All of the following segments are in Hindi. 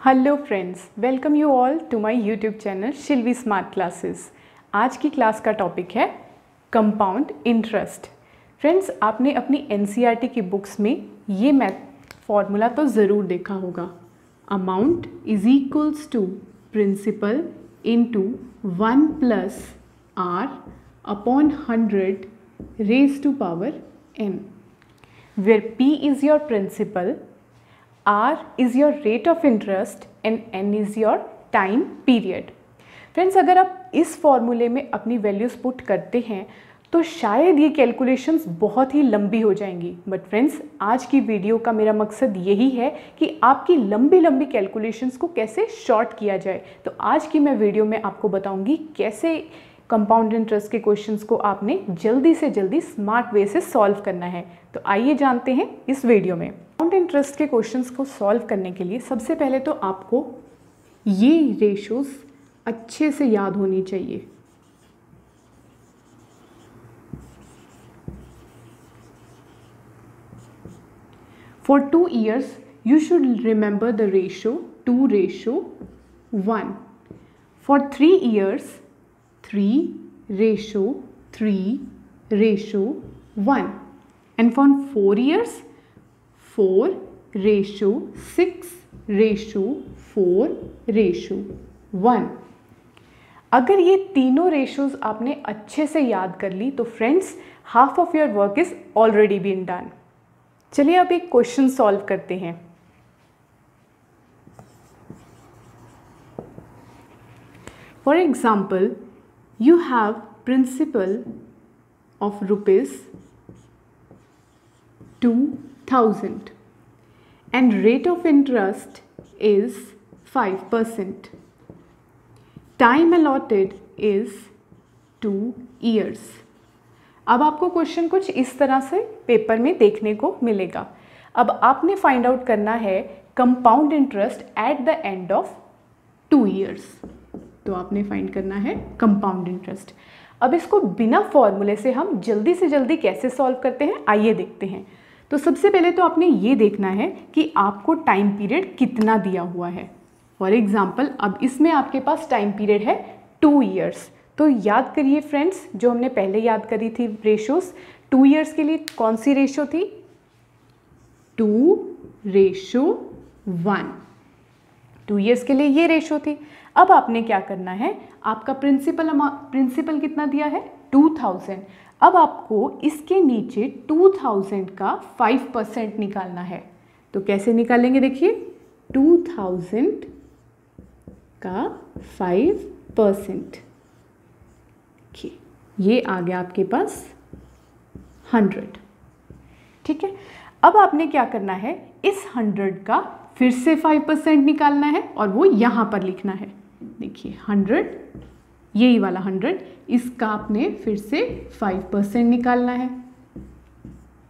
Hello friends, welcome you all to my YouTube channel Shilvi smart classes. आज की क्लास का टॉपिक है कंपाउंड इंटरेस्ट। फ्रेंड्स, आपने अपनी एनसीईआरटी की बुक्स में ये मैथ फॉर्मूला तो ज़रूर देखा होगा। Amount is equals to principal into 1 plus r upon 100 raise to power n, where p is your principal, R is your rate of interest and N is your time period। Friends, अगर आप इस फॉर्मूले में अपनी वैल्यूज़ पुट करते हैं तो शायद ये कैलकुलेशंस बहुत ही लंबी हो जाएंगी। बट फ्रेंड्स, आज की वीडियो का मेरा मकसद यही है कि आपकी लंबी लंबी कैलकुलेशंस को कैसे शॉर्ट किया जाए। तो आज की मैं वीडियो में आपको बताऊंगी कैसे कंपाउंड इंटरेस्ट के क्वेश्चंस को आपने जल्दी से जल्दी स्मार्ट वे से सॉल्व करना है। तो आइए जानते हैं इस वीडियो में। कंपाउंड इंटरेस्ट के क्वेश्चंस को सॉल्व करने के लिए सबसे पहले तो आपको ये रेशोज अच्छे से याद होनी चाहिए। For 2 years, you should remember the ratio 2:1. For 3 years, 3:3:1. And for 4 years, 4:6:4:1. अगर ये तीनों रेशोज आपने अच्छे से याद कर ली तो friends, half of your work is already been done. चलिए अब एक क्वेश्चन सॉल्व करते हैं। For example, you have principal of rupees 2000 and rate of interest is 5%. Time allotted is 2 years. अब आपको क्वेश्चन कुछ इस तरह से पेपर में देखने को मिलेगा। अब आपने फाइंड आउट करना है compound interest at the end of 2 years। तो आपने फाइंड करना है कंपाउंड इंटरेस्ट। अब इसको बिना फॉर्मूले से हम जल्दी से जल्दी कैसे सॉल्व करते हैं, आइए देखते हैं। तो सबसे पहले तो आपने ये देखना है कि आपको टाइम पीरियड कितना दिया हुआ है। फॉर एग्जाम्पल, अब इसमें आपके पास टाइम पीरियड है 2 years। तो याद करिए फ्रेंड्स, जो हमने पहले याद करी थी रेशोज, 2 years के लिए कौन सी रेशो थी? 2:1। 2 years के लिए ये रेशो थी। अब आपने क्या करना है, आपका प्रिंसिपल कितना दिया है? 2000। अब आपको इसके नीचे 2000 का 5% निकालना है। तो कैसे निकालेंगे, देखिए 2000 का 5%, ये आ गया आपके पास 100। ठीक है। अब आपने क्या करना है, इस 100 का फिर से 5% निकालना है और वो यहाँ पर लिखना है। देखिए 100, यही वाला 100, इसका आपने फिर से 5% निकालना है।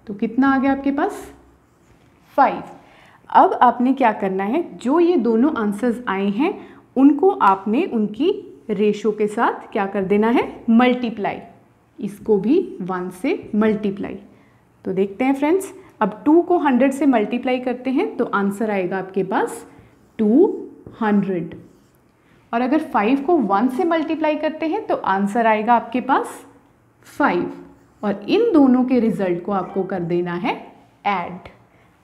तो कितना आ गया आपके पास? 5। अब आपने क्या करना है, जो ये दोनों आंसर्स आए हैं उनको आपने उनकी रेशो के साथ क्या कर देना है? मल्टीप्लाई। इसको भी 1 से मल्टीप्लाई। तो देखते हैं फ्रेंड्स, अब 2 को 100 से मल्टीप्लाई करते हैं तो आंसर आएगा आपके पास 200। और अगर 5 को 1 से मल्टीप्लाई करते हैं तो आंसर आएगा आपके पास 5। और इन दोनों के रिजल्ट को आपको कर देना है ऐड।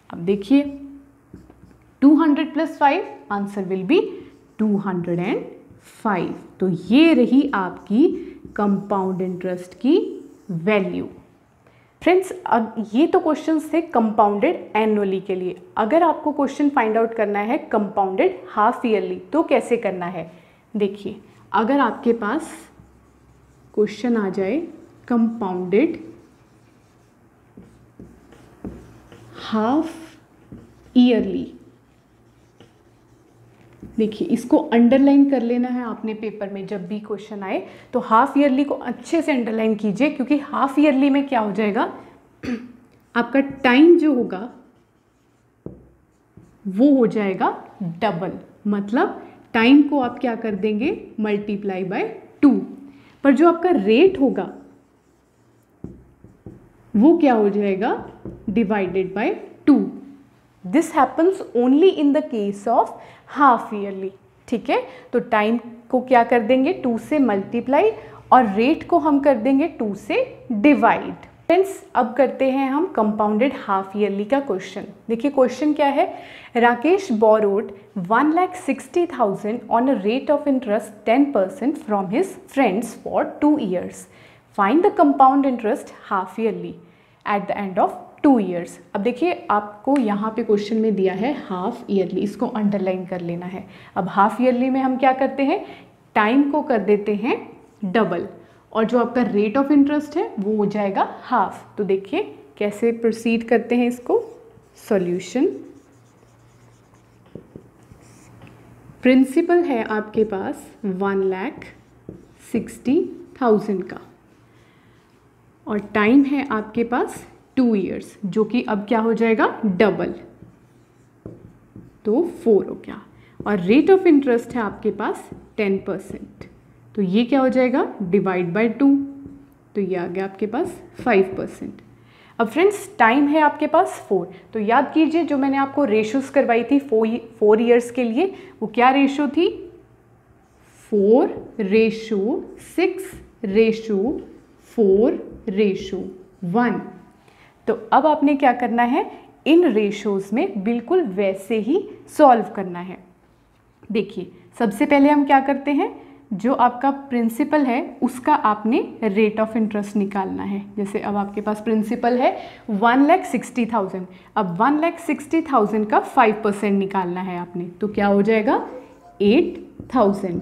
अब देखिए 200 + 5, आंसर विल बी 205। तो ये रही आपकी कंपाउंड इंटरेस्ट की वैल्यू। फ्रेंड्स, अब ये तो क्वेश्चंस थे कंपाउंडेड एनुअली के लिए। अगर आपको क्वेश्चन फाइंड आउट करना है कंपाउंडेड हाफ ईयरली तो कैसे करना है? देखिए, अगर आपके पास क्वेश्चन आ जाए कंपाउंडेड हाफ ईयरली, देखिए इसको अंडरलाइन कर लेना है आपने पेपर में। जब भी क्वेश्चन आए तो हाफ ईयरली को अच्छे से अंडरलाइन कीजिए, क्योंकि हाफ ईयरली में क्या हो जाएगा, आपका टाइम जो होगा वो हो जाएगा डबल। मतलब टाइम को आप क्या कर देंगे, मल्टीप्लाई बाय 2। पर जो आपका रेट होगा वो क्या हो जाएगा, divided by 2। This happens only in the case of half yearly. ठीक है, तो टाइम को क्या कर देंगे 2 से मल्टीप्लाई और रेट को हम कर देंगे 2 से डिवाइड। फ्रेंड्स, अब करते हैं हम कंपाउंडेड हाफ ईयरली का क्वेश्चन। देखिए क्वेश्चन क्या है, Rakesh borrowed 1,60,000 on a rate of interest 10% from his friends for 2 years. Find the compound interest half yearly at the end of 2 years। अब देखिए आपको यहाँ पे क्वेश्चन में दिया है हाफ ईयरली, इसको अंडरलाइन कर लेना है। अब हाफ ईयरली में हम क्या करते हैं, टाइम को कर देते हैं डबल और जो आपका रेट ऑफ इंटरेस्ट है वो हो जाएगा हाफ। तो देखिए कैसे प्रोसीड करते हैं इसको। सॉल्यूशन, प्रिंसिपल है आपके पास 1,60,000 का और टाइम है आपके पास 2 years, जो कि अब क्या हो जाएगा डबल, तो 4 हो गया। और रेट ऑफ इंटरेस्ट है आपके पास 10%, तो ये क्या हो जाएगा डिवाइड बाय 2, तो ये आ गया आपके पास 5%। अब फ्रेंड्स टाइम है आपके पास 4, तो याद कीजिए जो मैंने आपको रेशोज करवाई थी 4 years के लिए, वो क्या रेशो थी 4:6:4:1। तो अब आपने क्या करना है, इन रेशोज में बिल्कुल वैसे ही सॉल्व करना है। देखिए सबसे पहले हम क्या करते हैं, जो आपका प्रिंसिपल है उसका आपने रेट ऑफ इंटरेस्ट निकालना है। जैसे अब आपके पास प्रिंसिपल है 1,60,000, अब 1,60,000 का 5% निकालना है आपने, तो क्या हो जाएगा 8,000।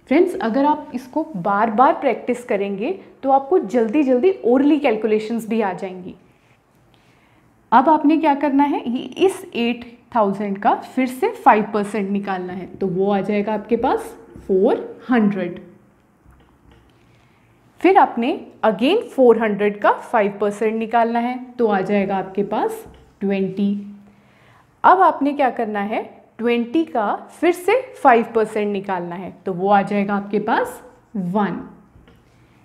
फ्रेंड्स अगर आप इसको बार बार प्रैक्टिस करेंगे तो आपको जल्दी जल्दी ओरली कैलकुलेशंस भी आ जाएंगी। अब आपने क्या करना है, इस 8,000 का फिर से 5% निकालना है, तो वो आ जाएगा आपके पास 400। फिर आपने अगेन 400 का 5% निकालना है, तो आ जाएगा आपके पास 20। अब आपने क्या करना है, 20 का फिर से 5% निकालना है, तो वो आ जाएगा आपके पास 1।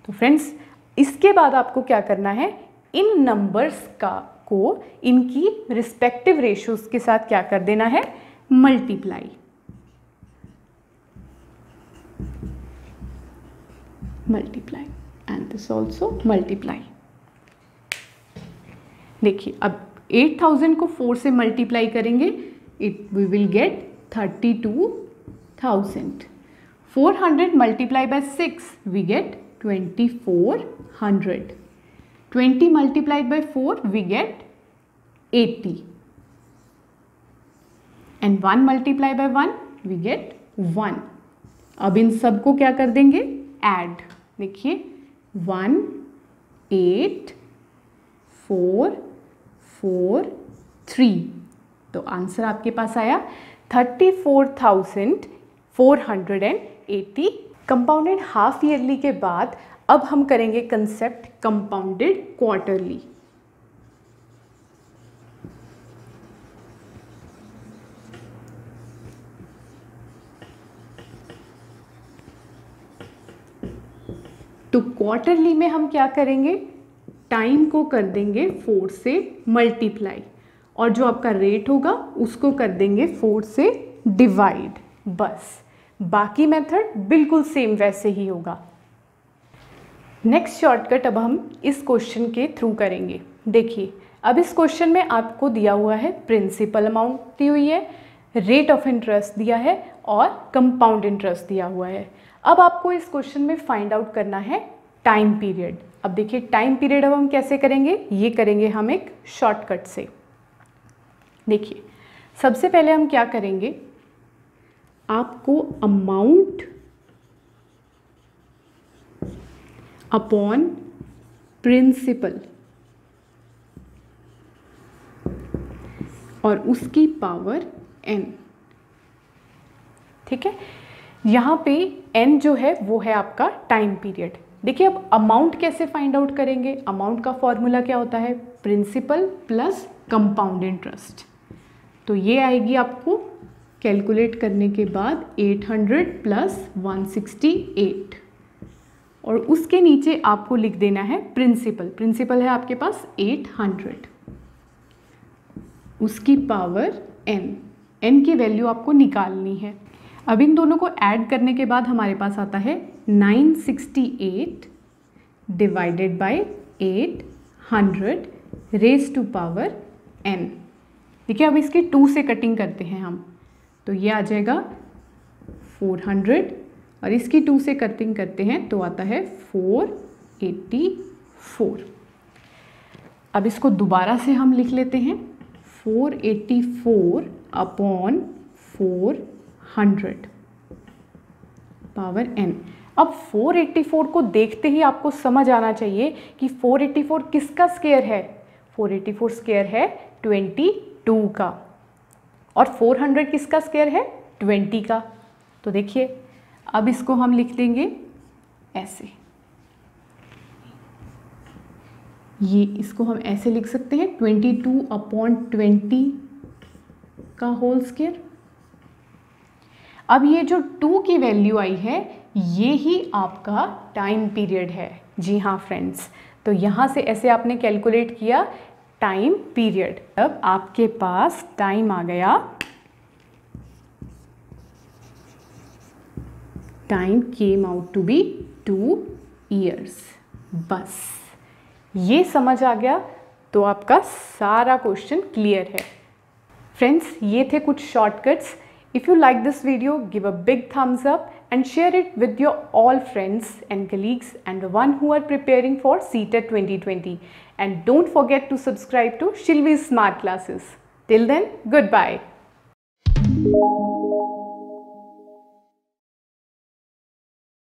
तो फ्रेंड्स इसके बाद आपको क्या करना है, इन नंबर्स को इनकी रिस्पेक्टिव रेशियोज के साथ क्या कर देना है, multiply. And this also multiply. देखिए अब 8,000 को 4 से मल्टीप्लाई करेंगे, we will get 32,000. 400 multiplied by 6, we get 2,400. 20 multiplied by 4, we get 80. And 1 multiplied by 1, we get 1. अब इन सब को क्या कर देंगे, ऐड। देखिए 1, 8, 4, 4, 3, तो आंसर आपके पास आया 34,480। कंपाउंडेड हाफ ईयरली के बाद अब हम करेंगे कंसेप्ट कंपाउंडेड क्वार्टरली। तो क्वार्टरली में हम क्या करेंगे, टाइम को कर देंगे 4 से मल्टीप्लाई और जो आपका रेट होगा उसको कर देंगे 4 से डिवाइड। बस बाकी मेथड बिल्कुल सेम वैसे ही होगा। नेक्स्ट शॉर्टकट अब हम इस क्वेश्चन के थ्रू करेंगे। देखिए अब इस क्वेश्चन में आपको दिया हुआ है प्रिंसिपल अमाउंट दी हुई है, रेट ऑफ इंटरेस्ट दिया है और कंपाउंड इंटरेस्ट दिया हुआ है। अब आपको इस क्वेश्चन में फाइंड आउट करना है टाइम पीरियड। अब देखिए टाइम पीरियड अब हम कैसे करेंगे, ये करेंगे हम एक शॉर्टकट से। देखिए सबसे पहले हम क्या करेंगे, आपको अमाउंट अपॉन प्रिंसिपल और उसकी पावर n, ठीक है। यहाँ पे n जो है वो है आपका टाइम पीरियड। देखिए अब अमाउंट कैसे फाइंड आउट करेंगे, अमाउंट का फॉर्मूला क्या होता है, प्रिंसिपल प्लस कंपाउंड इंटरेस्ट। तो ये आएगी आपको कैलकुलेट करने के बाद 800 प्लस 168 और उसके नीचे आपको लिख देना है प्रिंसिपल। प्रिंसिपल है आपके पास 800। उसकी पावर n की वैल्यू आपको निकालनी है। अब इन दोनों को ऐड करने के बाद हमारे पास आता है 968 divided by 800 raise to power n। देखिए अब इसकी 2 से कटिंग करते हैं हम, तो ये आ जाएगा 400 और इसकी 2 से कटिंग करते हैं तो आता है 484। अब इसको दोबारा से हम लिख लेते हैं 484 अपॉन 400 पावर n। अब 484 को देखते ही आपको समझ आना चाहिए कि 484 किसका स्क्वायर है। 484 स्क्वायर है 22 का, और 400 किसका स्क्वायर है 20 का। तो देखिए अब इसको हम लिख देंगे ऐसे, ये इसको हम ऐसे लिख सकते हैं 22 अपॉन 20 का होल स्क्वायर। अब ये जो 2 की वैल्यू आई है ये ही आपका टाइम पीरियड है। जी हाँ फ्रेंड्स, तो यहाँ से ऐसे आपने कैलकुलेट किया टाइम पीरियड। अब आपके पास टाइम आ गया, time came out to be 2 years। बस ये समझ आ गया तो आपका सारा क्वेश्चन क्लियर है। फ्रेंड्स, ये थे कुछ shortcuts. If you like this video, give a big thumbs up and share it with your all friends and colleagues and the one who are preparing for CTET 2020. And don't forget to subscribe to Shilvi's Smart Classes. Till then, goodbye.